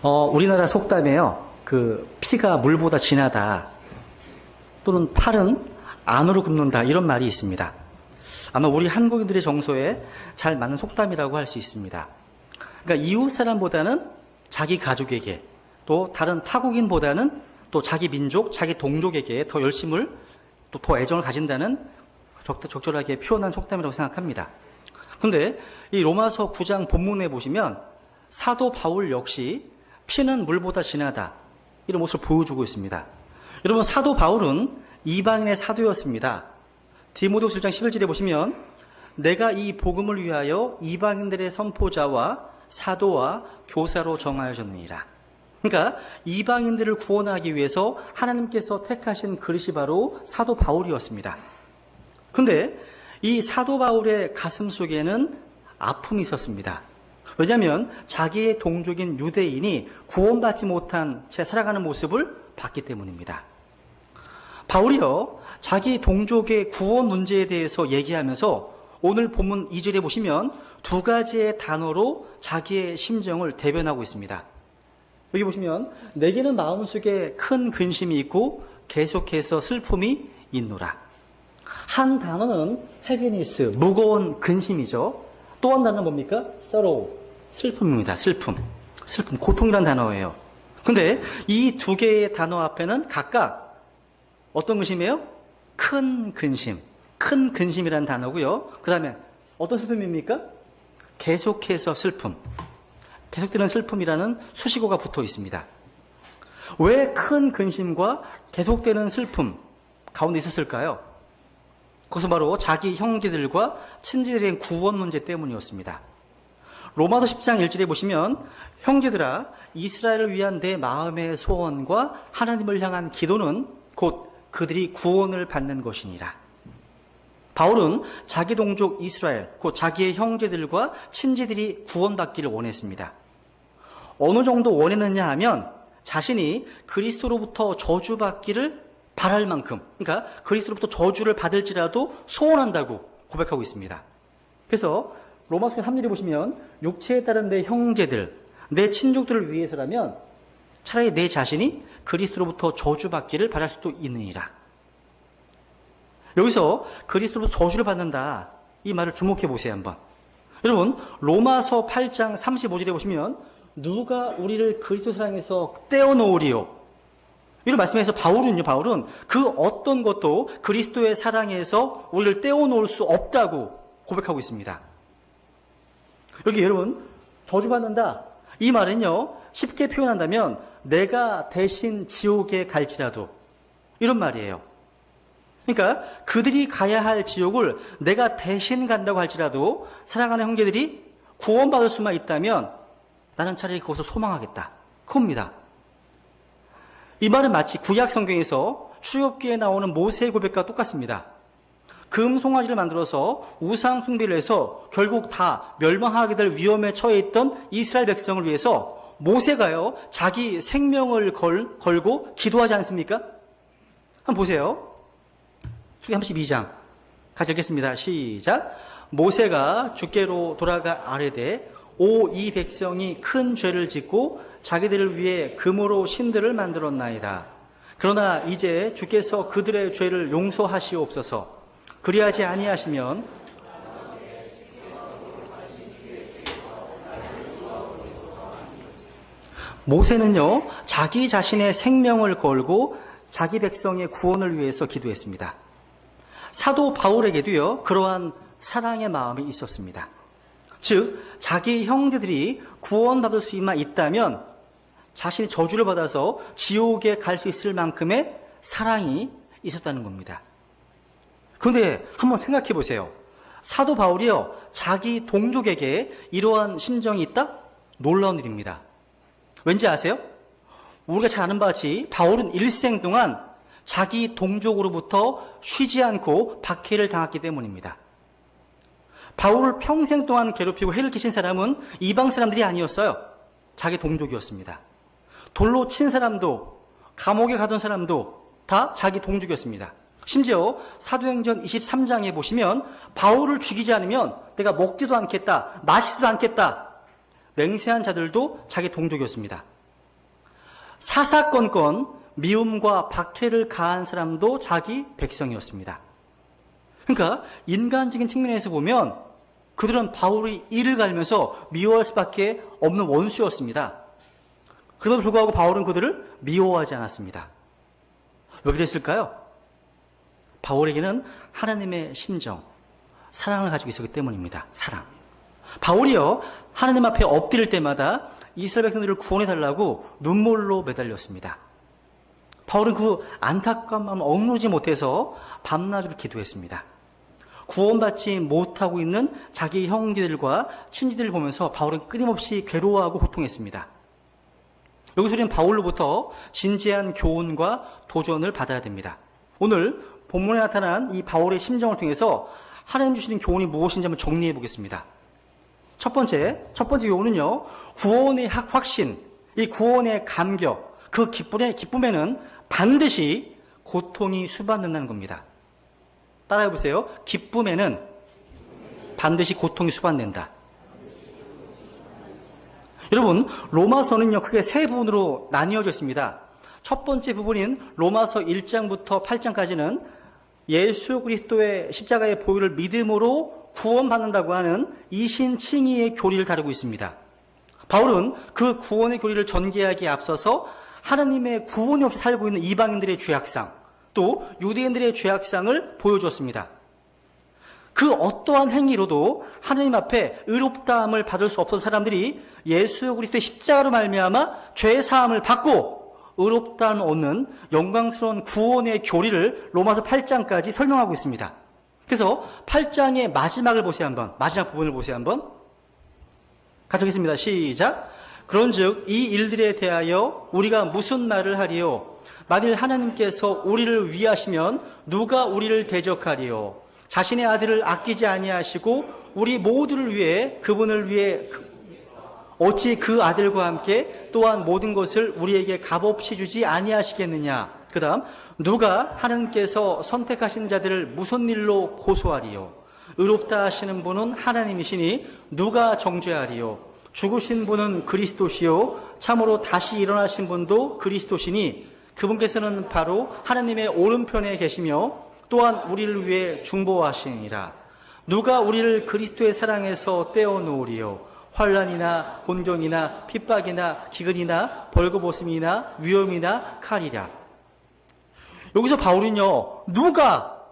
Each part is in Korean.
우리나라 속담에요. 피가 물보다 진하다. 또는 팔은 안으로 굽는다. 이런 말이 있습니다. 아마 우리 한국인들의 정서에 잘 맞는 속담이라고 할 수 있습니다. 그러니까 이웃 사람보다는 자기 가족에게, 또 다른 타국인보다는 또 자기 민족, 자기 동족에게 더 열심을, 또 더 애정을 가진다는 적절하게 표현한 속담이라고 생각합니다. 그런데 이 로마서 9장 본문에 보시면 사도 바울 역시 피는 물보다 진하다, 이런 모습을 보여주고 있습니다. 여러분, 사도 바울은 이방인의 사도였습니다. 디모데후서 1장 11절에 보시면 내가 이 복음을 위하여 이방인들의 선포자와 사도와 교사로 정하여졌느니라. 그러니까 이방인들을 구원하기 위해서 하나님께서 택하신 그릇이 바로 사도 바울이었습니다. 그런데 이 사도 바울의 가슴 속에는 아픔이 있었습니다. 왜냐하면 자기의 동족인 유대인이 구원받지 못한 채 살아가는 모습을 봤기 때문입니다. 바울이요, 자기 동족의 구원 문제에 대해서 얘기하면서 오늘 본문 2절에 보시면 두 가지의 단어로 자기의 심정을 대변하고 있습니다. 여기 보시면 내게는 마음속에 큰 근심이 있고 계속해서 슬픔이 있노라. 한 단어는 heaviness, 무거운 근심이죠. 또 한 단어는 뭡니까? sorrow, 슬픔입니다. 슬픔, 고통이라는 단어예요. 근데 이 두 개의 단어 앞에는 각각 어떤 근심이에요? 큰 근심이라는 단어고요. 그 다음에 어떤 슬픔입니까? 계속해서 슬픔, 계속되는 슬픔이라는 수식어가 붙어 있습니다. 왜 큰 근심과 계속되는 슬픔 가운데 있었을까요? 그것은 바로 자기 형제들과 친지들의 구원 문제 때문이었습니다. 로마서 10장 1절에 보시면 형제들아, 이스라엘을 위한 내 마음의 소원과 하나님을 향한 기도는 곧 그들이 구원을 받는 것이니라. 바울은 자기 동족 이스라엘, 곧 자기의 형제들과 친지들이 구원받기를 원했습니다. 어느 정도 원했느냐 하면 자신이 그리스도로부터 저주받기를 바랄 만큼, 그러니까 그리스도로부터 저주를 받을지라도 소원한다고 고백하고 있습니다. 그래서 로마서 3절에 보시면 육체에 따른 내 형제들, 내 친족들을 위해서라면 차라리 내 자신이 그리스도로부터 저주받기를 바랄 수도 있느니라. 여기서 그리스도로부터 저주를 받는다, 이 말을 주목해 보세요 한번. 여러분, 로마서 8장 35절에 보시면 누가 우리를 그리스도 사랑에서 떼어놓으리요, 이런 말씀에서 바울은 그 어떤 것도 그리스도의 사랑에서 우리를 떼어놓을 수 없다고 고백하고 있습니다. 여기 여러분, 저주받는다, 이 말은요, 쉽게 표현한다면 내가 대신 지옥에 갈지라도, 이런 말이에요. 그러니까 그들이 가야 할 지옥을 내가 대신 간다고 할지라도 사랑하는 형제들이 구원받을 수만 있다면 나는 차라리 그것을 소망하겠다, 그겁니다. 이 말은 마치 구약 성경에서 출애굽기에 나오는 모세의 고백과 똑같습니다. 금 송아지를 만들어서 우상 숭배를 해서 결국 다 멸망하게 될 위험에 처해 있던 이스라엘 백성을 위해서 모세가요, 자기 생명을 걸고 기도하지 않습니까? 한번 보세요. 출애굽기 32장 같이 읽겠습니다. 시작. 모세가 주께로 돌아가 아뢰되 이 백성이 큰 죄를 짓고 자기들을 위해 금으로 신들을 만들었나이다. 그러나 이제 주께서 그들의 죄를 용서하시옵소서. 그리하지 아니하시면 모세는요, 자기 자신의 생명을 걸고 자기 백성의 구원을 위해서 기도했습니다. 사도 바울에게도요, 그러한 사랑의 마음이 있었습니다. 즉, 자기 형제들이 구원받을 수만 있다면 자신이 저주를 받아서 지옥에 갈 수 있을 만큼의 사랑이 있었다는 겁니다. 그런데 한번 생각해 보세요. 사도 바울이요, 자기 동족에게 이러한 심정이 있다? 놀라운 일입니다. 왠지 아세요? 우리가 잘 아는 바와 같이 바울은 일생 동안 자기 동족으로부터 쉬지 않고 박해를 당했기 때문입니다. 바울을 평생 동안 괴롭히고 해를 끼친 사람은 이방 사람들이 아니었어요. 자기 동족이었습니다. 돌로 친 사람도, 감옥에 가둔 사람도 다 자기 동족이었습니다. 심지어 사도행전 23장에 보시면 바울을 죽이지 않으면 내가 먹지도 않겠다, 마시지도 않겠다, 맹세한 자들도 자기 동족이었습니다. 사사건건 미움과 박해를 가한 사람도 자기 백성이었습니다. 그러니까 인간적인 측면에서 보면 그들은 바울이 이를 갈면서 미워할 수밖에 없는 원수였습니다. 그럼에도 불구하고 바울은 그들을 미워하지 않았습니다. 왜 그랬을까요? 바울에게는 하나님의 심정, 사랑을 가지고 있었기 때문입니다. 사랑. 바울이요, 하나님 앞에 엎드릴 때마다 이스라엘 백성들을 구원해달라고 눈물로 매달렸습니다. 바울은 그 안타까운 마음을 억누르지 못해서 밤낮으로 기도했습니다. 구원받지 못하고 있는 자기 형제들과 친지들을 보면서 바울은 끊임없이 괴로워하고 고통했습니다. 여기서 우리는 바울로부터 진지한 교훈과 도전을 받아야 됩니다. 오늘 본문에 나타난 이 바울의 심정을 통해서 하나님 주시는 교훈이 무엇인지 한번 정리해 보겠습니다. 첫 번째 교훈은요, 구원의 확신, 이 구원의 감격, 그 기쁨에는 반드시 고통이 수반된다는 겁니다. 따라해 보세요. 기쁨에는 반드시 고통이 수반된다. 여러분, 로마서는요, 크게 세 부분으로 나뉘어져 있습니다. 첫 번째 부분인 로마서 1장부터 8장까지는 예수 그리스도의 십자가의 보혈을 믿음으로 구원받는다고 하는 이신칭의의 교리를 다루고 있습니다. 바울은 그 구원의 교리를 전개하기에 앞서서 하나님의 구원이 없이 살고 있는 이방인들의 죄악상, 또 유대인들의 죄악상을 보여주었습니다. 그 어떠한 행위로도 하나님 앞에 의롭다함을 받을 수 없던 사람들이 예수 그리스도의 십자가로 말미암아 죄 사함을 받고 의롭다함을 얻는 영광스러운 구원의 교리를 로마서 8장까지 설명하고 있습니다. 그래서 8장의 마지막을 보세요. 한번 마지막 부분을 보세요. 한번 같이 하겠습니다. 시작. 그런즉 이 일들에 대하여 우리가 무슨 말을 하리요? 만일 하나님께서 우리를 위하시면 누가 우리를 대적하리요? 자신의 아들을 아끼지 아니하시고 우리 모두를 위해 그분을 위해 어찌 그 아들과 함께 또한 모든 것을 우리에게 값없이 주지 아니하시겠느냐? 그 다음 누가 하나님께서 선택하신 자들을 무슨 일로 고소하리요? 의롭다 하시는 분은 하나님이시니 누가 정죄하리요? 죽으신 분은 그리스도시요 참으로 다시 일어나신 분도 그리스도시니 그분께서는 바로 하나님의 오른편에 계시며 또한 우리를 위해 중보하시니라. 누가 우리를 그리스도의 사랑에서 떼어놓으리요? 환난이나 곤경이나 핍박이나 기근이나 벌거벗음이나 위험이나 칼이라. 여기서 바울은요, 누가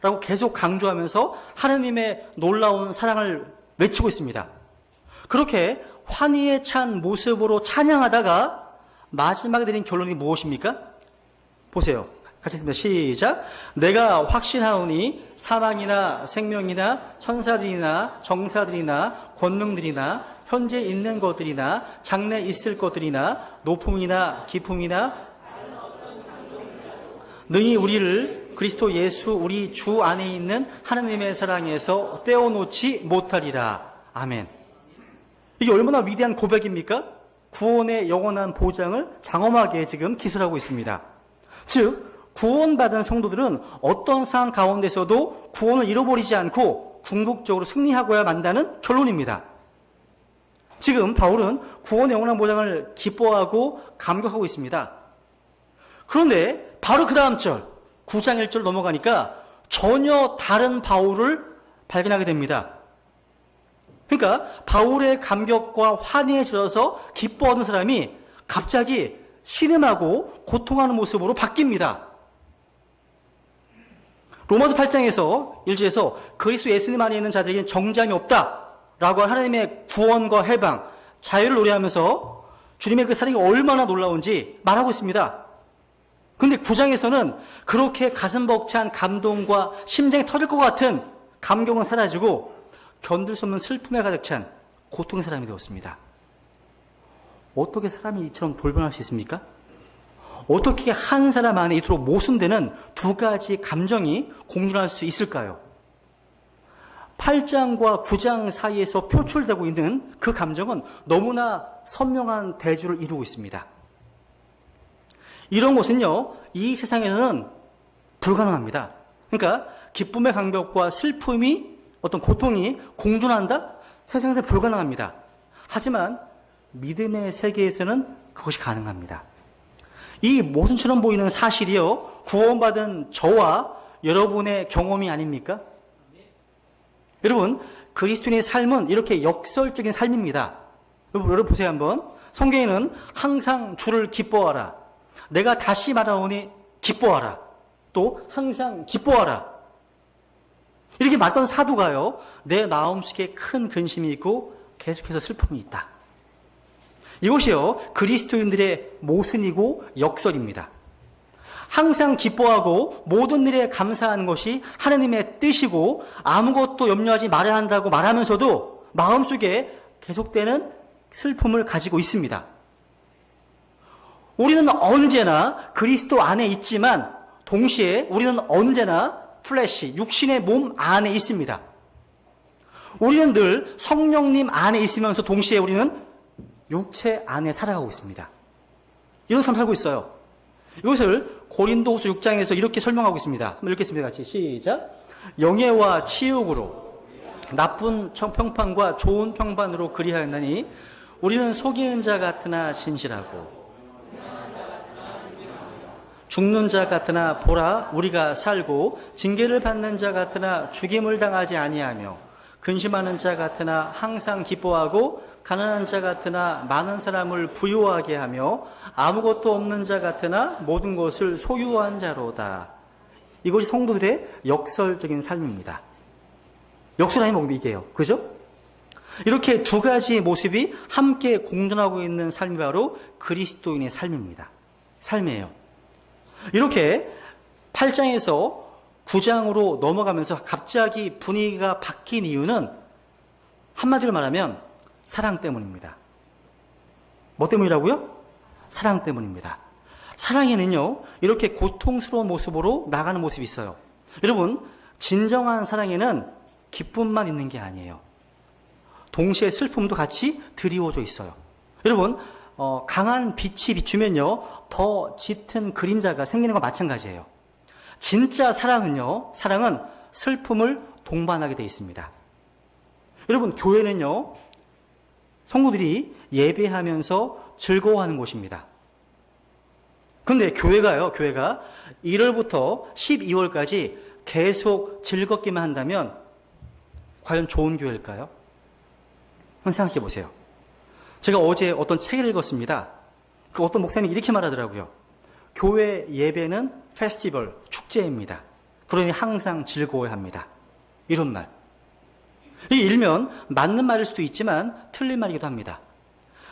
라고 계속 강조하면서 하나님의 놀라운 사랑을 외치고 있습니다. 그렇게 환희에 찬 모습으로 찬양하다가 마지막에 내린 결론이 무엇입니까? 보세요. 같이 읽습니다. 시작. 내가 확신하오니 사망이나 생명이나 천사들이나 정사들이나 권능들이나 현재 있는 것들이나 장래 있을 것들이나 높음이나 깊음이나 능히 우리를 그리스도 예수 우리 주 안에 있는 하나님의 사랑에서 떼어놓지 못하리라. 아멘. 이게 얼마나 위대한 고백입니까? 구원의 영원한 보장을 장엄하게 지금 기술하고 있습니다. 즉 구원받은 성도들은 어떤 상황 가운데서도 구원을 잃어버리지 않고 궁극적으로 승리하고야 만다는 결론입니다. 지금 바울은 구원의 영원한 보장을 기뻐하고 감격하고 있습니다. 그런데 바로 그 다음 절 9장 1절 넘어가니까 전혀 다른 바울을 발견하게 됩니다. 그러니까 바울의 감격과 환희에 젖어서 기뻐하는 사람이 갑자기 신음하고 고통하는 모습으로 바뀝니다. 로마서 8장에서 1절에서 그리스도 예수님 안에 있는 자들에게는 정죄함이 없다라고 하나님의 구원과 해방, 자유를 노래하면서 주님의 그 사랑이 얼마나 놀라운지 말하고 있습니다. 근데 9장에서는 그렇게 가슴 벅찬 감동과 심장이 터질 것 같은 감격은 사라지고 견딜 수 없는 슬픔에 가득 찬 고통의 사람이 되었습니다. 어떻게 사람이 이처럼 돌변할 수 있습니까? 어떻게 한 사람 안에 이토록 모순되는 두 가지 감정이 공존할 수 있을까요? 8장과 9장 사이에서 표출되고 있는 그 감정은 너무나 선명한 대조를 이루고 있습니다. 이런 것은요, 이 세상에서는 불가능합니다. 그러니까 기쁨의 감격과 슬픔이 어떤 고통이 공존한다? 세상에서 불가능합니다. 하지만 믿음의 세계에서는 그것이 가능합니다. 이 모순처럼 보이는 사실이요, 구원받은 저와 여러분의 경험이 아닙니까? 여러분, 그리스도인의 삶은 이렇게 역설적인 삶입니다. 여러분 보세요 한번. 성경에는 항상 주를 기뻐하라. 내가 다시 말하오니 기뻐하라. 또 항상 기뻐하라. 이렇게 말던 사도가요, 내 마음속에 큰 근심이 있고 계속해서 슬픔이 있다. 이것이요, 그리스도인들의 모순이고 역설입니다. 항상 기뻐하고 모든 일에 감사하는 것이 하나님의 뜻이고 아무것도 염려하지 말아야 한다고 말하면서도 마음속에 계속되는 슬픔을 가지고 있습니다. 우리는 언제나 그리스도 안에 있지만 동시에 우리는 언제나 플래시, 육신의 몸 안에 있습니다. 우리는 늘 성령님 안에 있으면서 동시에 우리는 육체 안에 살아가고 있습니다. 이런 삶 살고 있어요. 이것을 고린도후서 6장에서 이렇게 설명하고 있습니다. 한번 읽겠습니다. 같이 시작. 영예와 치욕으로 나쁜 평판과 좋은 평판으로 그리하였나니 우리는 속이는 자 같으나 진실하고 죽는 자 같으나 보라 우리가 살고 징계를 받는 자 같으나 죽임을 당하지 아니하며 근심하는 자 같으나 항상 기뻐하고 가난한 자 같으나 많은 사람을 부유하게 하며 아무것도 없는 자 같으나 모든 것을 소유한 자로다. 이것이 성도들의 역설적인 삶입니다. 역설하니 뭐 이게요. 그죠? 이렇게 두 가지의 모습이 함께 공존하고 있는 삶이 바로 그리스도인의 삶입니다. 삶이에요. 이렇게 8장에서 9장으로 넘어가면서 갑자기 분위기가 바뀐 이유는 한마디로 말하면 사랑 때문입니다. 뭐 때문이라고요? 사랑 때문입니다. 사랑에는요, 이렇게 고통스러운 모습으로 나가는 모습이 있어요. 여러분, 진정한 사랑에는 기쁨만 있는 게 아니에요. 동시에 슬픔도 같이 드리워져 있어요. 여러분, 강한 빛이 비추면요, 더 짙은 그림자가 생기는 것 마찬가지예요. 진짜 사랑은 슬픔을 동반하게 되어 있습니다. 여러분, 교회는요, 성도들이 예배하면서 즐거워하는 곳입니다. 근데 교회가 1월부터 12월까지 계속 즐겁기만 한다면 과연 좋은 교회일까요? 한번 생각해 보세요. 제가 어제 어떤 책을 읽었습니다. 그 어떤 목사님이 이렇게 말하더라고요. 교회 예배는 페스티벌, 축제입니다. 그러니 항상 즐거워야 합니다. 이런 말. 이 일면 맞는 말일 수도 있지만 틀린 말이기도 합니다.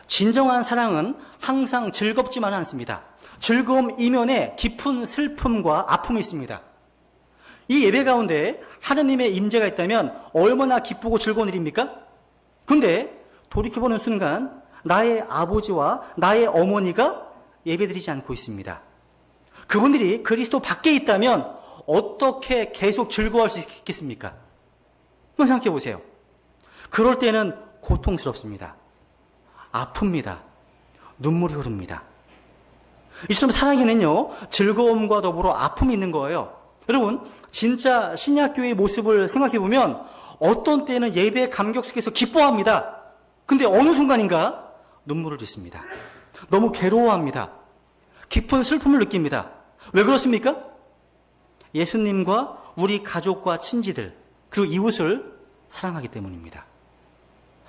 진정한 사랑은 항상 즐겁지만은 않습니다. 즐거움 이면에 깊은 슬픔과 아픔이 있습니다. 이 예배 가운데 하느님의 임재가 있다면 얼마나 기쁘고 즐거운 일입니까? 근데 돌이켜보는 순간 나의 아버지와 나의 어머니가 예배드리지 않고 있습니다. 그분들이 그리스도 밖에 있다면 어떻게 계속 즐거워할 수 있겠습니까? 한번 생각해 보세요. 그럴 때는 고통스럽습니다. 아픕니다. 눈물이 흐릅니다. 이처럼 사랑에는요, 즐거움과 더불어 아픔이 있는 거예요. 여러분, 진짜 신약교회의 모습을 생각해 보면 어떤 때는 예배의 감격 속에서 기뻐합니다. 근데 어느 순간인가 눈물을 짓습니다. 너무 괴로워합니다. 깊은 슬픔을 느낍니다. 왜 그렇습니까? 예수님과 우리 가족과 친지들 그리고 이웃을 사랑하기 때문입니다.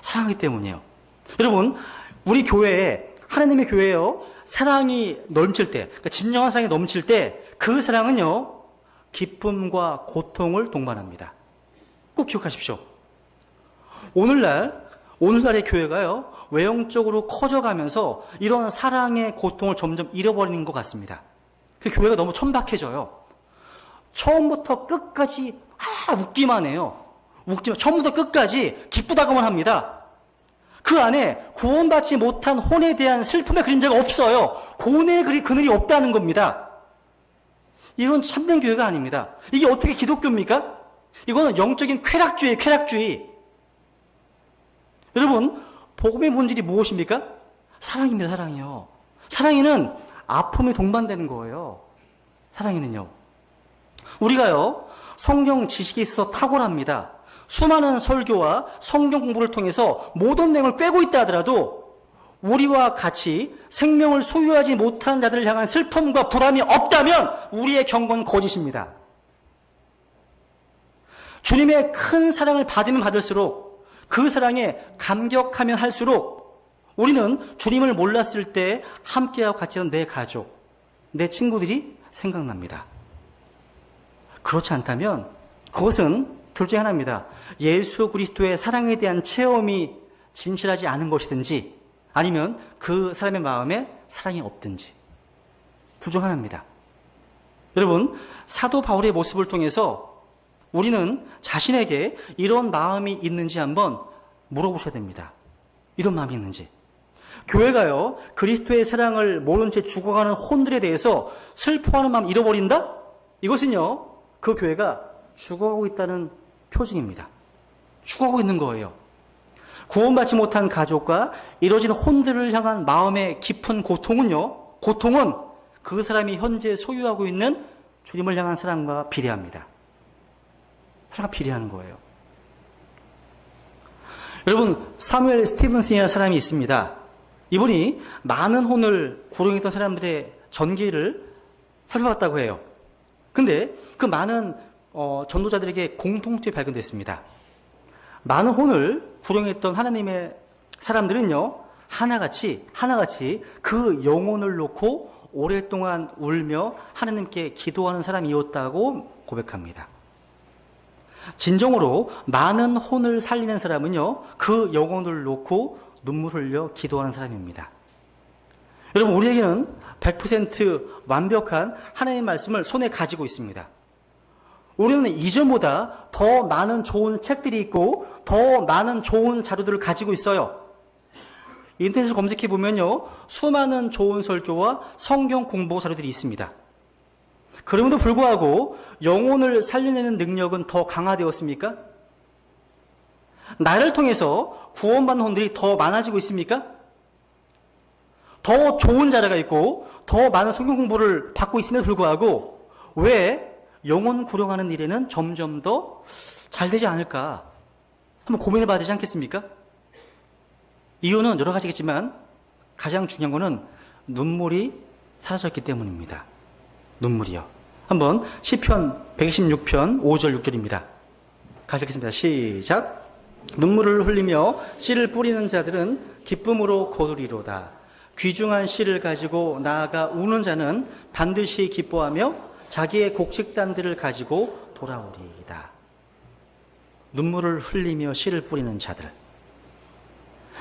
사랑하기 때문이에요. 여러분, 우리 교회에, 하나님의 교회에요, 사랑이 넘칠 때, 그러니까 진정한 사랑이 넘칠 때 그 사랑은요, 기쁨과 고통을 동반합니다. 꼭 기억하십시오. 오늘날의 교회가요, 외형적으로 커져가면서 이런 사랑의 고통을 점점 잃어버리는 것 같습니다. 그 교회가 너무 천박해져요. 처음부터 끝까지 웃기만 해요. 처음부터 끝까지 기쁘다고만 합니다. 그 안에 구원받지 못한 혼에 대한 슬픔의 그림자가 없어요. 고뇌의 그늘이 없다는 겁니다. 이건 참된 교회가 아닙니다. 이게 어떻게 기독교입니까? 이거는 영적인 쾌락주의. 여러분, 복음의 본질이 무엇입니까? 사랑입니다, 사랑이요. 사랑에는 아픔이 동반되는 거예요. 사랑에는요. 우리가요, 성경 지식에 있어서 탁월합니다. 수많은 설교와 성경 공부를 통해서 모든 내용을 꿰고 있다 하더라도 우리와 같이 생명을 소유하지 못한 자들을 향한 슬픔과 불안이 없다면 우리의 경고는 거짓입니다. 주님의 큰 사랑을 받으면 받을수록 그 사랑에 감격하면 할수록 우리는 주님을 몰랐을 때 함께하고 같이 했던 내 가족, 내 친구들이 생각납니다. 그렇지 않다면 그것은 둘 중 하나입니다. 예수 그리스도의 사랑에 대한 체험이 진실하지 않은 것이든지 아니면 그 사람의 마음에 사랑이 없든지 둘 중 하나입니다. 여러분, 사도 바울의 모습을 통해서 우리는 자신에게 이런 마음이 있는지 한번 물어보셔야 됩니다. 이런 마음이 있는지. 교회가요, 그리스도의 사랑을 모른 채 죽어가는 혼들에 대해서 슬퍼하는 마음 잃어버린다? 이것은요, 그 교회가 죽어가고 있다는 표징입니다. 죽어가고 있는 거예요. 구원받지 못한 가족과 이뤄진 혼들을 향한 마음의 깊은 고통은요, 고통은 그 사람이 현재 소유하고 있는 주님을 향한 사랑과 비례합니다. 사랑과 비례하는 거예요. 여러분, 사무엘 스티븐슨이라는 사람이 있습니다. 이분이 많은 혼을 구령했던 사람들의 전기를 살펴봤다고 해요. 근데 그 많은 전도자들에게 공통점이 발견됐습니다. 많은 혼을 구령했던 하나님의 사람들은요, 하나같이 그 영혼을 놓고 오랫동안 울며 하나님께 기도하는 사람이었다고 고백합니다. 진정으로 많은 혼을 살리는 사람은요, 그 영혼을 놓고 눈물 흘려 기도하는 사람입니다. 여러분, 우리에게는 100% 완벽한 하나님의 말씀을 손에 가지고 있습니다. 우리는 이전보다 더 많은 좋은 책들이 있고 더 많은 좋은 자료들을 가지고 있어요. 인터넷을 검색해 보면요, 수많은 좋은 설교와 성경 공부 자료들이 있습니다. 그럼에도 불구하고 영혼을 살려내는 능력은 더 강화되었습니까? 나를 통해서 구원받는 혼들이 더 많아지고 있습니까? 더 좋은 자료가 있고 더 많은 성경 공부를 받고 있음에도 불구하고 왜 영혼 구령하는 일에는 점점 더 잘 되지 않을까? 한번 고민해 봐야 되지 않겠습니까? 이유는 여러 가지겠지만 가장 중요한 거는 눈물이 사라졌기 때문입니다. 눈물이요. 한번 시편 116편 5절 6절입니다. 같이 읽겠습니다. 시작. 눈물을 흘리며 씨를 뿌리는 자들은 기쁨으로 거두리로다. 귀중한 씨를 가지고 나아가 우는 자는 반드시 기뻐하며 자기의 곡식단들을 가지고 돌아오리이다. 눈물을 흘리며 씨를 뿌리는 자들.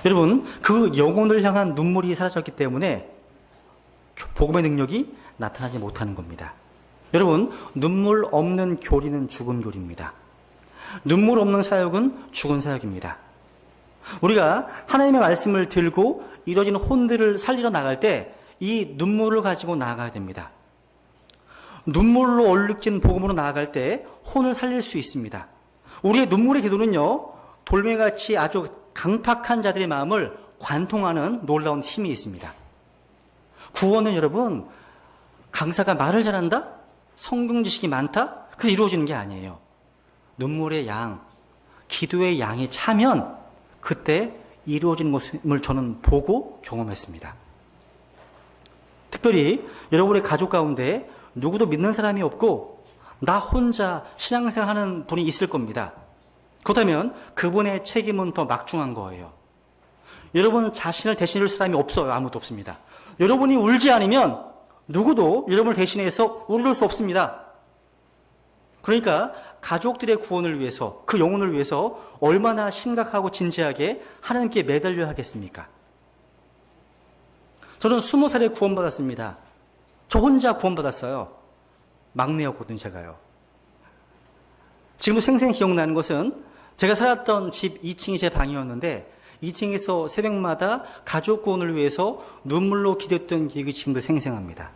여러분, 그 영혼을 향한 눈물이 사라졌기 때문에 복음의 능력이 나타나지 못하는 겁니다. 여러분, 눈물 없는 교리는 죽은 교리입니다. 눈물 없는 사역은 죽은 사역입니다. 우리가 하나님의 말씀을 들고 이뤄진 혼들을 살리러 나갈 때 이 눈물을 가지고 나아가야 됩니다. 눈물로 얼룩진 복음으로 나아갈 때 혼을 살릴 수 있습니다. 우리의 눈물의 기도는요, 돌멩이같이 아주 강팍한 자들의 마음을 관통하는 놀라운 힘이 있습니다. 구원은 여러분, 강사가 말을 잘한다? 성경 지식이 많다? 그래서 이루어지는 게 아니에요. 눈물의 양, 기도의 양이 차면 그때 이루어지는 것을 저는 보고 경험했습니다. 특별히 여러분의 가족 가운데 누구도 믿는 사람이 없고 나 혼자 신앙생활하는 분이 있을 겁니다. 그렇다면 그분의 책임은 더 막중한 거예요. 여러분 자신을 대신해줄 사람이 없어요. 아무도 없습니다. 여러분이 울지 않으면 누구도 여러분을 대신해서 울을 수 없습니다. 그러니까 가족들의 구원을 위해서, 그 영혼을 위해서 얼마나 심각하고 진지하게 하나님께 매달려야 하겠습니까? 저는 20살에 구원받았습니다. 저 혼자 구원받았어요. 막내였거든요, 제가요. 지금도 생생 기억나는 것은 제가 살았던 집 2층이 제 방이었는데 2층에서 새벽마다 가족 구원을 위해서 눈물로 기도했던 기억이 지금도 생생합니다.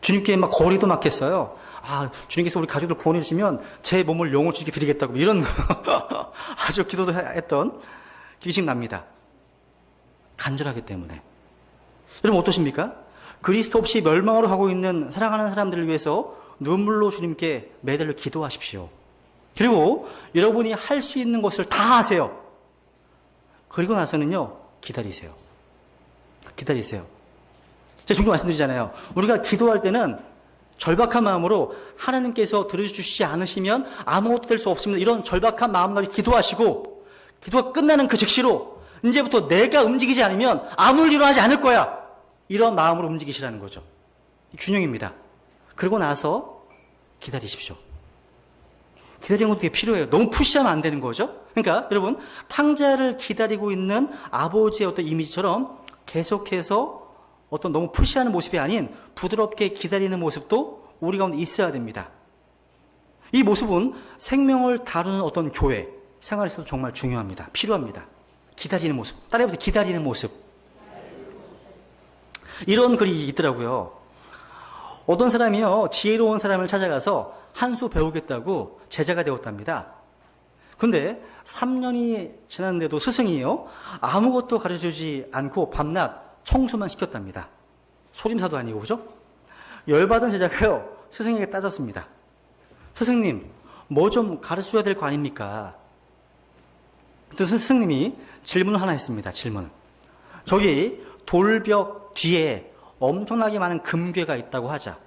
주님께 막 거리도 막혔어요. 아, 주님께서 우리 가족들 구원해 주시면 제 몸을 영혼 주님께 드리겠다고 이런 아주 기도도 했던 기억이 납니다. 간절하기 때문에. 여러분 어떠십니까? 그리스도 없이 멸망으로 가고 있는 사랑하는 사람들을 위해서 눈물로 주님께 매달려 기도하십시오. 그리고 여러분이 할 수 있는 것을 다 하세요. 그리고 나서는요, 기다리세요. 기다리세요. 제가 종종 말씀드리잖아요. 우리가 기도할 때는 절박한 마음으로 하나님께서 들어주시지 않으시면 아무것도 될 수 없습니다. 이런 절박한 마음 가지고 기도하시고 기도가 끝나는 그 즉시로 이제부터 내가 움직이지 않으면 아무 일 일어나지 않을 거야. 이런 마음으로 움직이시라는 거죠. 균형입니다. 그러고 나서 기다리십시오. 기다리는 것도 필요해요. 너무 푸시하면 안 되는 거죠. 그러니까 여러분 탕자를 기다리고 있는 아버지의 어떤 이미지처럼 계속해서 어떤 너무 푸시하는 모습이 아닌 부드럽게 기다리는 모습도 우리 가운데 있어야 됩니다. 이 모습은 생명을 다루는 어떤 교회 생활에서도 정말 중요합니다. 필요합니다. 기다리는 모습. 따라해보세요. 기다리는 모습. 이런 글이 있더라고요. 어떤 사람이요, 지혜로운 사람을 찾아가서 한 수 배우겠다고 제자가 되었답니다. 근데 3년이 지났는데도 스승이요, 아무것도 가르쳐주지 않고 밤낮 청소만 시켰답니다. 소림사도 아니고, 그죠? 열받은 제자가요, 스승에게 따졌습니다. 스승님, 뭐 좀 가르쳐줘야 될 거 아닙니까? 그때 스승님이 질문을 하나 했습니다. 질문. 저기 돌벽 뒤에 엄청나게 많은 금괴가 있다고 하자.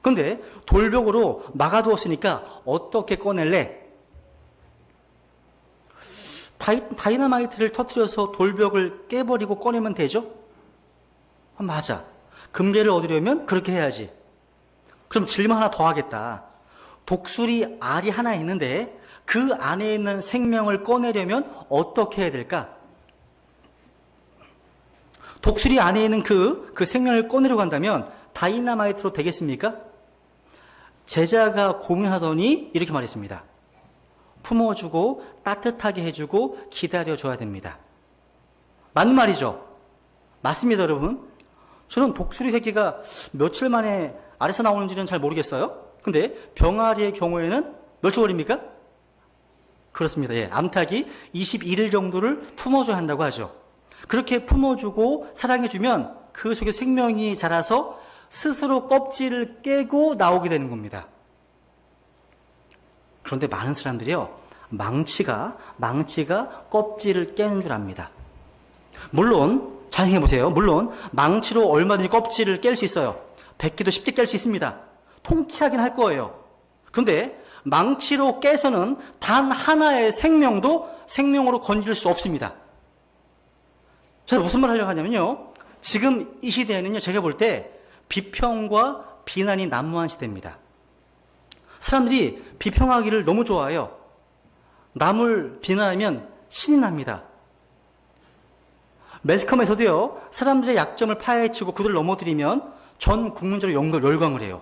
근데 돌벽으로 막아두었으니까 어떻게 꺼낼래? 다이너마이트를 터뜨려서 돌벽을 깨버리고 꺼내면 되죠? 맞아. 금괴를 얻으려면 그렇게 해야지. 그럼 질문 하나 더 하겠다. 독수리 알이 하나 있는데 그 안에 있는 생명을 꺼내려면 어떻게 해야 될까? 독수리 안에 있는 그 생명을 꺼내려고 한다면 다이너마이트로 되겠습니까? 제자가 고민하더니 이렇게 말했습니다. 품어주고 따뜻하게 해주고 기다려줘야 됩니다. 맞는 말이죠? 맞습니다, 여러분. 저는 독수리 새끼가 며칠 만에 알에서 나오는지는 잘 모르겠어요. 근데 병아리의 경우에는 며칠 걸립니까? 그렇습니다. 예, 암탉이 21일 정도를 품어줘야 한다고 하죠. 그렇게 품어주고 사랑해주면 그 속에 생명이 자라서 스스로 껍질을 깨고 나오게 되는 겁니다. 그런데 많은 사람들이요, 망치가 껍질을 깨는 줄 압니다. 물론 잘 생각해보세요. 물론 망치로 얼마든지 껍질을 깰 수 있어요. 100개도 쉽게 깰 수 있습니다. 통쾌하긴 할 거예요. 그런데 망치로 깨서는 단 하나의 생명도 생명으로 건질 수 없습니다. 제가 무슨 말 하려고 하냐면요, 지금 이 시대에는요, 제가 볼 때 비평과 비난이 난무한 시대입니다. 사람들이 비평하기를 너무 좋아해요. 남을 비난하면 신이 납니다. 매스컴에서도요, 사람들의 약점을 파헤치고 그들을 넘어뜨리면 전 국민적으로 열광을 해요.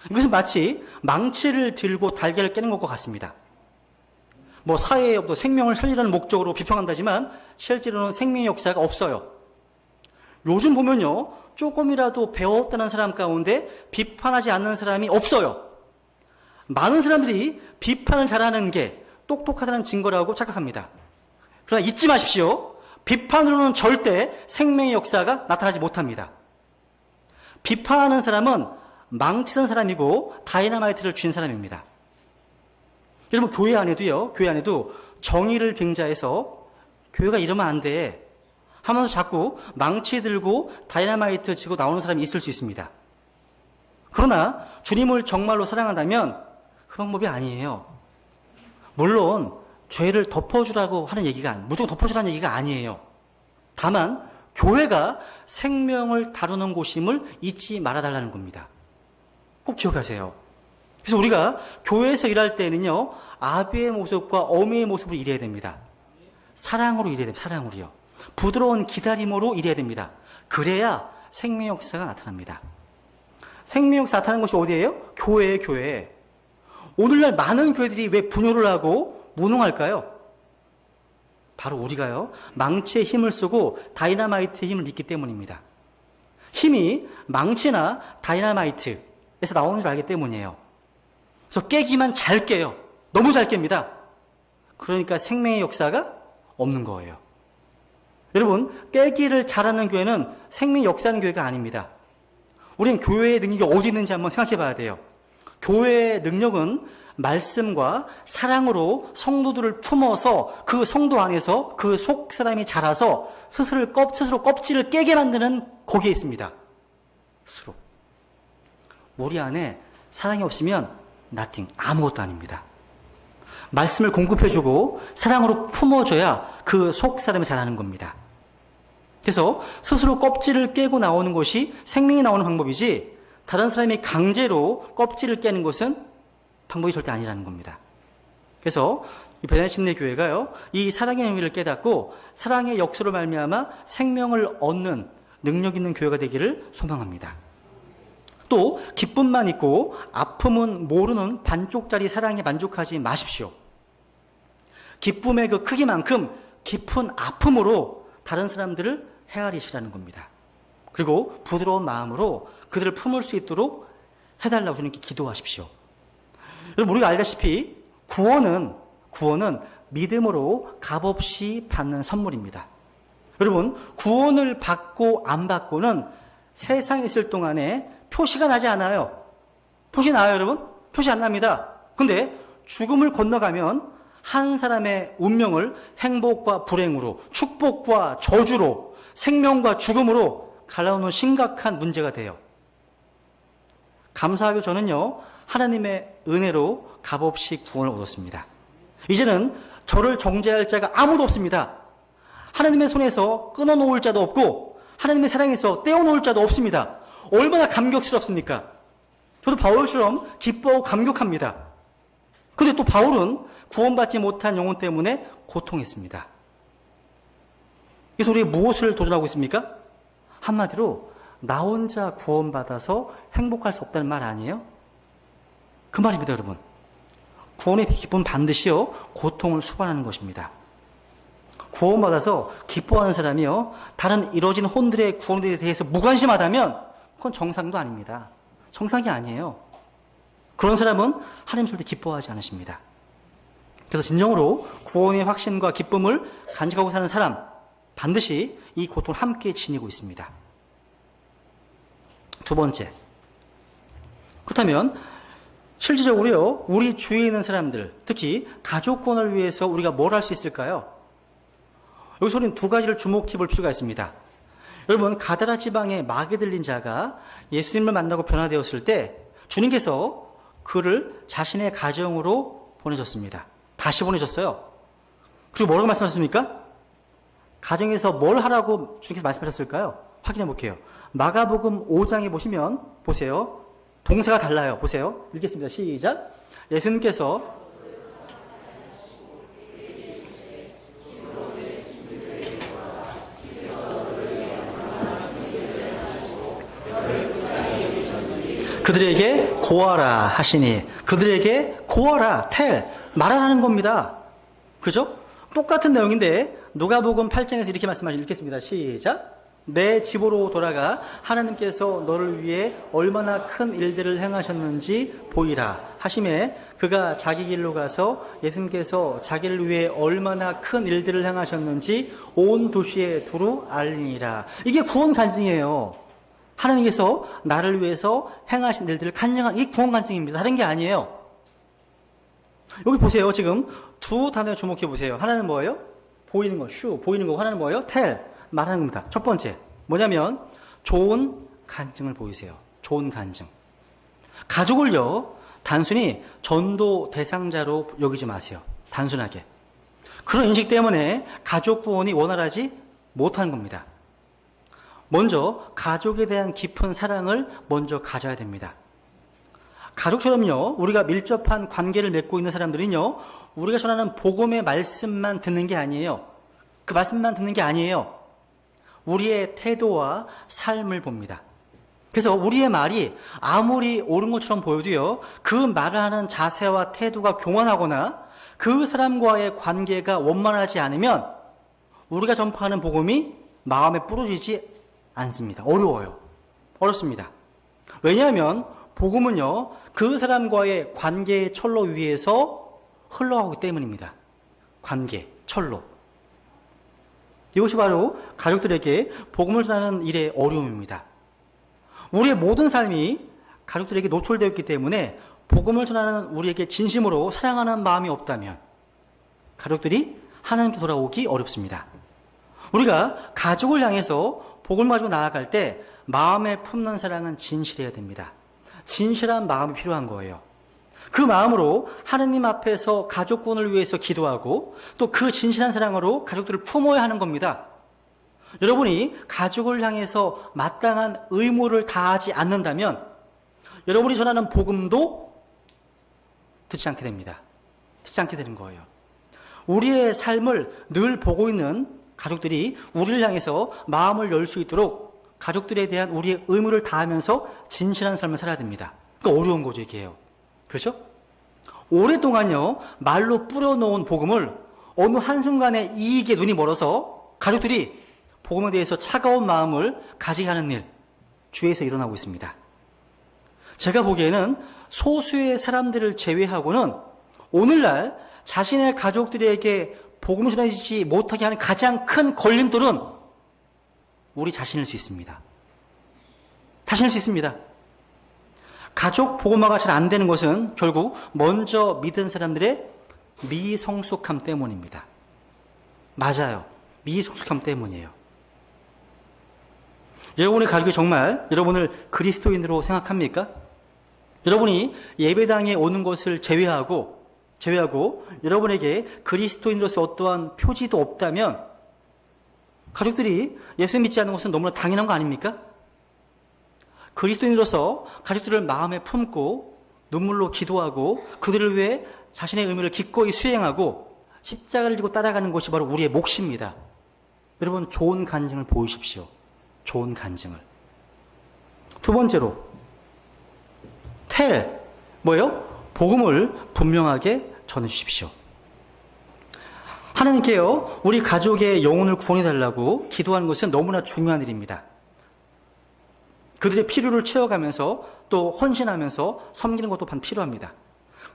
이것은 마치 망치를 들고 달걀을 깨는 것과 같습니다. 뭐 사회의 어떤 생명을 살리려는 목적으로 비평한다지만 실제로는 생명의 역사가 없어요. 요즘 보면요, 조금이라도 배웠다는 사람 가운데 비판하지 않는 사람이 없어요. 많은 사람들이 비판을 잘하는 게 똑똑하다는 증거라고 착각합니다. 그러나 잊지 마십시오. 비판으로는 절대 생명의 역사가 나타나지 못합니다. 비판하는 사람은 망치던 사람이고 다이너마이트를 쥔 사람입니다. 여러분, 교회 안에도 정의를 빙자해서 교회가 이러면 안 돼 하면서 자꾸 망치 들고 다이너마이트 치고 나오는 사람이 있을 수 있습니다. 그러나 주님을 정말로 사랑한다면 그 방법이 아니에요. 물론 죄를 덮어주라고 하는 얘기가 무조건 덮어주라는 얘기가 아니에요. 다만 교회가 생명을 다루는 곳임을 잊지 말아달라는 겁니다. 꼭 기억하세요. 그래서 우리가 교회에서 일할 때는요, 아비의 모습과 어미의 모습으로 일해야 됩니다. 사랑으로 일해야 됩니다. 사랑으로요. 부드러운 기다림으로 일해야 됩니다. 그래야 생명 역사가 나타납니다. 생명 역사 나타나는 것이 어디예요? 교회예요, 교회. 오늘날 많은 교회들이 왜 분열을 하고 무능할까요? 바로 우리가요, 망치의 힘을 쓰고 다이너마이트의 힘을 믿기 때문입니다. 힘이 망치나 다이너마이트에서 나오는 줄 알기 때문이에요. 그래서 깨기만 잘 깨요. 너무 잘 깹니다. 그러니까 생명의 역사가 없는 거예요. 여러분, 깨기를 잘하는 교회는 생명의 역사하는 교회가 아닙니다. 우리는 교회의 능력이 어디 있는지 한번 생각해 봐야 돼요. 교회의 능력은 말씀과 사랑으로 성도들을 품어서 그 성도 안에서 그 속 사람이 자라서 스스로 껍질을 깨게 만드는 거기에 있습니다. 스스로. 우리 안에 사랑이 없으면 nothing, 아무것도 아닙니다. 말씀을 공급해주고 사랑으로 품어줘야 그 속 사람이 자라는 겁니다. 그래서 스스로 껍질을 깨고 나오는 것이 생명이 나오는 방법이지 다른 사람이 강제로 껍질을 깨는 것은 방법이 절대 아니라는 겁니다. 그래서 이 베드레심내교회가요, 이 사랑의 의미를 깨닫고 사랑의 역사로 말미암아 생명을 얻는 능력 있는 교회가 되기를 소망합니다. 또 기쁨만 있고 아픔은 모르는 반쪽짜리 사랑에 만족하지 마십시오. 기쁨의 그 크기만큼 깊은 아픔으로 다른 사람들을 헤아리시라는 겁니다. 그리고 부드러운 마음으로 그들을 품을 수 있도록 해달라고 주님께 기도하십시오. 여러분, 우리가 알다시피 구원은 믿음으로 값없이 받는 선물입니다. 여러분, 구원을 받고 안 받고는 세상에 있을 동안에 표시가 나지 않아요. 표시 나요, 여러분? 표시 안 납니다. 근데 죽음을 건너가면 한 사람의 운명을 행복과 불행으로, 축복과 저주로, 생명과 죽음으로 갈라놓는 심각한 문제가 돼요. 감사하게 저는요, 하나님의 은혜로 값없이 구원을 얻었습니다. 이제는 저를 정죄할 자가 아무도 없습니다. 하나님의 손에서 끊어놓을 자도 없고 하나님의 사랑에서 떼어놓을 자도 없습니다. 얼마나 감격스럽습니까? 저도 바울처럼 기뻐하고 감격합니다. 그런데 또 바울은 구원받지 못한 영혼 때문에 고통했습니다. 그래서 우리가 무엇을 도전하고 있습니까? 한마디로 나 혼자 구원받아서 행복할 수 없다는 말 아니에요? 그 말입니다, 여러분. 구원의 기쁨은 반드시요, 고통을 수반하는 것입니다. 구원받아서 기뻐하는 사람이요, 다른 이루어진 혼들의 구원에 대해서 무관심하다면 그건 정상도 아닙니다. 정상이 아니에요. 그런 사람은 하나님 절대 기뻐하지 않으십니다. 그래서 진정으로 구원의 확신과 기쁨을 간직하고 사는 사람, 반드시 이 고통을 함께 지니고 있습니다. 두 번째, 그렇다면 실질적으로요, 우리 주위에 있는 사람들, 특히 가족 구원을 위해서 우리가 뭘 할 수 있을까요? 여기서 우리는 두 가지를 주목해 볼 필요가 있습니다. 여러분, 가다라 지방에 마귀 들린 자가 예수님을 만나고 변화되었을 때 주님께서 그를 자신의 가정으로 보내셨습니다. 다시 보내셨어요. 그리고 뭐라고 말씀하셨습니까? 가정에서 뭘 하라고 주님께서 말씀하셨을까요? 확인해 볼게요. 마가복음 5장에 보시면 보세요. 동사가 달라요. 보세요. 읽겠습니다. 시작. 예수님께서 그들에게 고하라 하시니, 그들에게 고하라, 말하라는 겁니다. 그죠? 똑같은 내용인데 누가복음 8장에서 이렇게 말씀하시죠. 읽겠습니다. 시작. 내 집으로 돌아가 하나님께서 너를 위해 얼마나 큰 일들을 행하셨는지 보이라 하심에 그가 자기 길로 가서 예수님께서 자기를 위해 얼마나 큰 일들을 행하셨는지 온 도시에 두루 알리니라. 이게 구원 간증이에요. 하나님께서 나를 위해서 행하신 일들을 간증한 이 구원 간증입니다. 다른 게 아니에요. 여기 보세요. 지금 두 단어에 주목해 보세요. 하나는 뭐예요? 보이는 거, 보이는 거. 하나는 뭐예요? 말하는 겁니다. 첫 번째, 뭐냐면 좋은 간증을 보이세요. 좋은 간증. 가족을요, 단순히 전도 대상자로 여기지 마세요. 단순하게. 그런 인식 때문에 가족 구원이 원활하지 못하는 겁니다. 먼저 가족에 대한 깊은 사랑을 먼저 가져야 됩니다. 가족처럼요, 우리가 밀접한 관계를 맺고 있는 사람들은요, 우리가 전하는 복음의 말씀만 듣는 게 아니에요. 그 말씀만 듣는 게 아니에요. 우리의 태도와 삶을 봅니다. 그래서 우리의 말이 아무리 옳은 것처럼 보여도요, 그 말을 하는 자세와 태도가 교만하거나 그 사람과의 관계가 원만하지 않으면 우리가 전파하는 복음이 마음에 뿌려지지 않습니다. 어렵습니다. 왜냐하면 복음은요, 그 사람과의 관계의 철로 위에서 흘러가기 때문입니다. 관계, 철로. 이것이 바로 가족들에게 복음을 전하는 일의 어려움입니다. 우리의 모든 삶이 가족들에게 노출되어 있기 때문에 복음을 전하는 우리에게 진심으로 사랑하는 마음이 없다면 가족들이 하나님께 돌아오기 어렵습니다. 우리가 가족을 향해서 복음을 가지고 나아갈 때 마음에 품는 사랑은 진실해야 됩니다. 진실한 마음이 필요한 거예요. 그 마음으로 하느님 앞에서 가족군을 위해서 기도하고 또 그 진실한 사랑으로 가족들을 품어야 하는 겁니다. 여러분이 가족을 향해서 마땅한 의무를 다하지 않는다면 여러분이 전하는 복음도 듣지 않게 됩니다. 듣지 않게 되는 거예요. 우리의 삶을 늘 보고 있는 가족들이 우리를 향해서 마음을 열 수 있도록 가족들에 대한 우리의 의무를 다하면서 진실한 삶을 살아야 됩니다. 그러니까 어려운 거죠, 이게요. 그렇죠? 오랫동안요, 말로 뿌려놓은 복음을 어느 한순간에 이익에 눈이 멀어서 가족들이 복음에 대해서 차가운 마음을 가지게 하는 일, 주위에서 일어나고 있습니다. 제가 보기에는 소수의 사람들을 제외하고는 오늘날 자신의 가족들에게 복음을 전해지지 못하게 하는 가장 큰 걸림돌은 우리 자신일 수 있습니다. 자신일 수 있습니다. 가족 복음화가 잘 안 되는 것은 결국 먼저 믿은 사람들의 미성숙함 때문입니다. 맞아요. 미성숙함 때문이에요. 여러분의 가족이 정말 여러분을 그리스도인으로 생각합니까? 여러분이 예배당에 오는 것을 제외하고 여러분에게 그리스도인으로서 어떠한 표지도 없다면 가족들이 예수 믿지 않는 것은 너무나 당연한 거 아닙니까? 그리스도인으로서 가족들을 마음에 품고 눈물로 기도하고 그들을 위해 자신의 의무를 기꺼이 수행하고 십자가를 지고 따라가는 것이 바로 우리의 몫입니다. 여러분, 좋은 간증을 보이십시오. 좋은 간증을. 두 번째로 뭐예요? 복음을 분명하게 전해주십시오. 하나님께요, 우리 가족의 영혼을 구원해달라고 기도하는 것은 너무나 중요한 일입니다. 그들의 필요를 채워가면서 또 헌신하면서 섬기는 것도 반 필요합니다.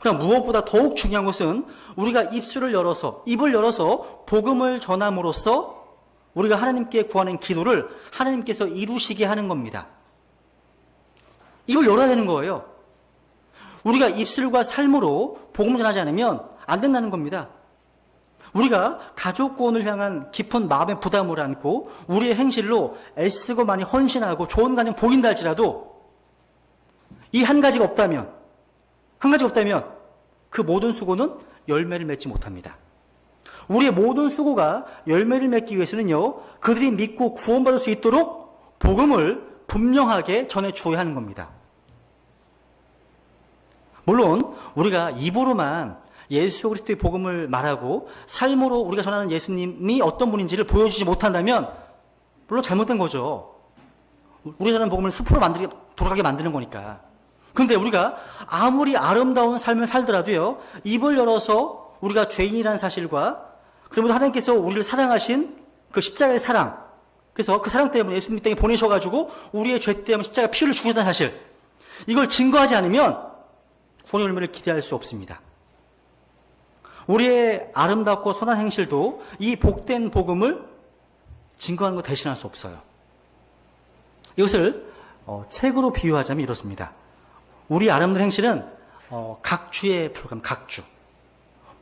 그러나 무엇보다 더욱 중요한 것은 우리가 입을 열어서 복음을 전함으로써 우리가 하나님께 구하는 기도를 하나님께서 이루시게 하는 겁니다. 입을 열어야 되는 거예요. 우리가 입술과 삶으로 복음을 전하지 않으면 안 된다는 겁니다. 우리가 가족 구원을 향한 깊은 마음의 부담을 안고 우리의 행실로 애쓰고 많이 헌신하고 좋은 가정 보인다 할지라도 이 한 가지가 없다면 그 모든 수고는 열매를 맺지 못합니다. 우리의 모든 수고가 열매를 맺기 위해서는요, 그들이 믿고 구원받을 수 있도록 복음을 분명하게 전해주어야 하는 겁니다. 물론 우리가 입으로만 예수 그리스도의 복음을 말하고 삶으로 우리가 전하는 예수님이 어떤 분인지를 보여주지 못한다면 물론 잘못된 거죠. 우리가 전하는 복음을 숲으로 돌아가게 만드는 거니까. 그런데 우리가 아무리 아름다운 삶을 살더라도요, 입을 열어서 우리가 죄인이라는 사실과 그러면서 하나님께서 우리를 사랑하신 그 십자가의 사랑, 그래서 그 사랑 때문에 예수님 땅에 보내셔가지고 우리의 죄 때문에 십자가 피를 주셨다는 사실, 이걸 증거하지 않으면 구원의 열매를 기대할 수 없습니다. 우리의 아름답고 선한 행실도 이 복된 복음을 증거하는 것 대신할 수 없어요. 이것을 책으로 비유하자면 이렇습니다. 우리 아름다운 행실은 각주에 불과한 각주.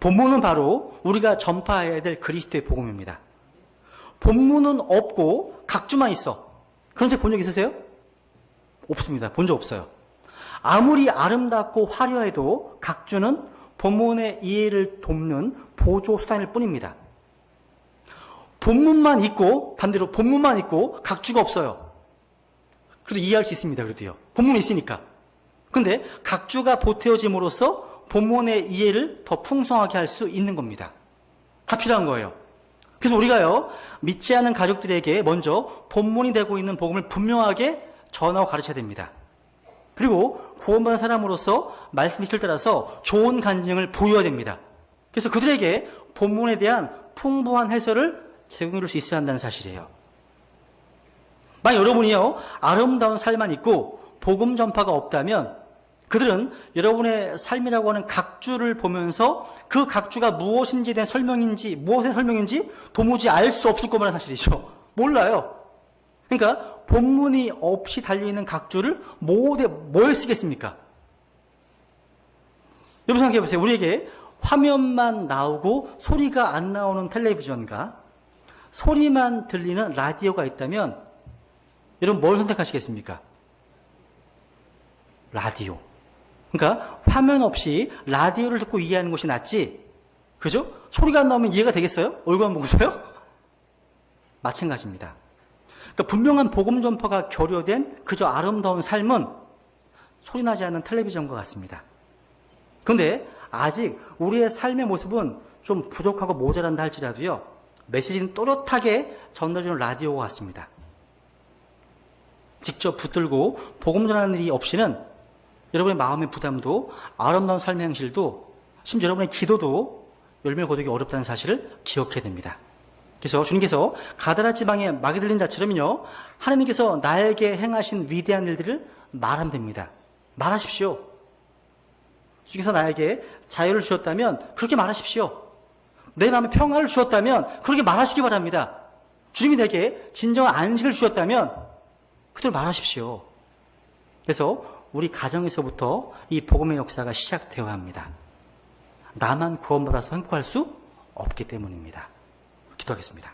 본문은 바로 우리가 전파해야 될 그리스도의 복음입니다. 본문은 없고 각주만 있어. 그런 책 본 적 있으세요? 없습니다. 본 적 없어요. 아무리 아름답고 화려해도 각주는 본문의 이해를 돕는 보조 수단일 뿐입니다. 본문만 있고, 반대로 본문만 있고 각주가 없어요. 그래도 이해할 수 있습니다. 그래도요. 본문이 있으니까. 근데 각주가 보태어짐으로써 본문의 이해를 더 풍성하게 할 수 있는 겁니다. 다 필요한 거예요. 그래서 우리가요, 믿지 않는 가족들에게 먼저 본문이 되고 있는 복음을 분명하게 전하고 가르쳐야 됩니다. 그리고 구원받은 사람으로서 말씀이 실 따라서 좋은 간증을 보여야 됩니다. 그래서 그들에게 본문에 대한 풍부한 해설을 제공해 줄 수 있어야 한다는 사실이에요. 만약 여러분이요, 아름다운 삶만 있고 복음 전파가 없다면 그들은 여러분의 삶이라고 하는 각주를 보면서 그 각주가 무엇인지에 대한 설명인지, 무엇의 설명인지 도무지 알 수 없을 거라는 사실이죠. 몰라요. 그러니까 본문이 없이 달려있는 각주를 뭐에 쓰겠습니까? 여러분 생각해 보세요. 우리에게 화면만 나오고 소리가 안 나오는 텔레비전과 소리만 들리는 라디오가 있다면 여러분 뭘 선택하시겠습니까? 라디오. 그러니까 화면 없이 라디오를 듣고 이해하는 것이 낫지. 그죠? 소리가 안 나오면 이해가 되겠어요? 얼굴만 보고서요? 마찬가지입니다. 그러니까 분명한 복음 전파가 결여된 그저 아름다운 삶은 소리 나지 않는 텔레비전과 같습니다. 그런데 아직 우리의 삶의 모습은 좀 부족하고 모자란다 할지라도요, 메시지는 또렷하게 전달해주는 라디오와 같습니다. 직접 붙들고 복음 전하는 일이 없이는 여러분의 마음의 부담도 아름다운 삶의 행실도 심지어 여러분의 기도도 열매를 거두기 어렵다는 사실을 기억해야 됩니다. 그래서 주님께서 가다라 지방에 막이 들린 자처럼요, 하나님께서 나에게 행하신 위대한 일들을 말하면 됩니다. 말하십시오. 주님께서 나에게 자유를 주셨다면 그렇게 말하십시오. 내 마음에 평화를 주셨다면 그렇게 말하시기 바랍니다. 주님이 내게 진정한 안식을 주셨다면 그대로 말하십시오. 그래서 우리 가정에서부터 이 복음의 역사가 시작되어야 합니다. 나만 구원받아서 행복할 수 없기 때문입니다. 기도하겠습니다.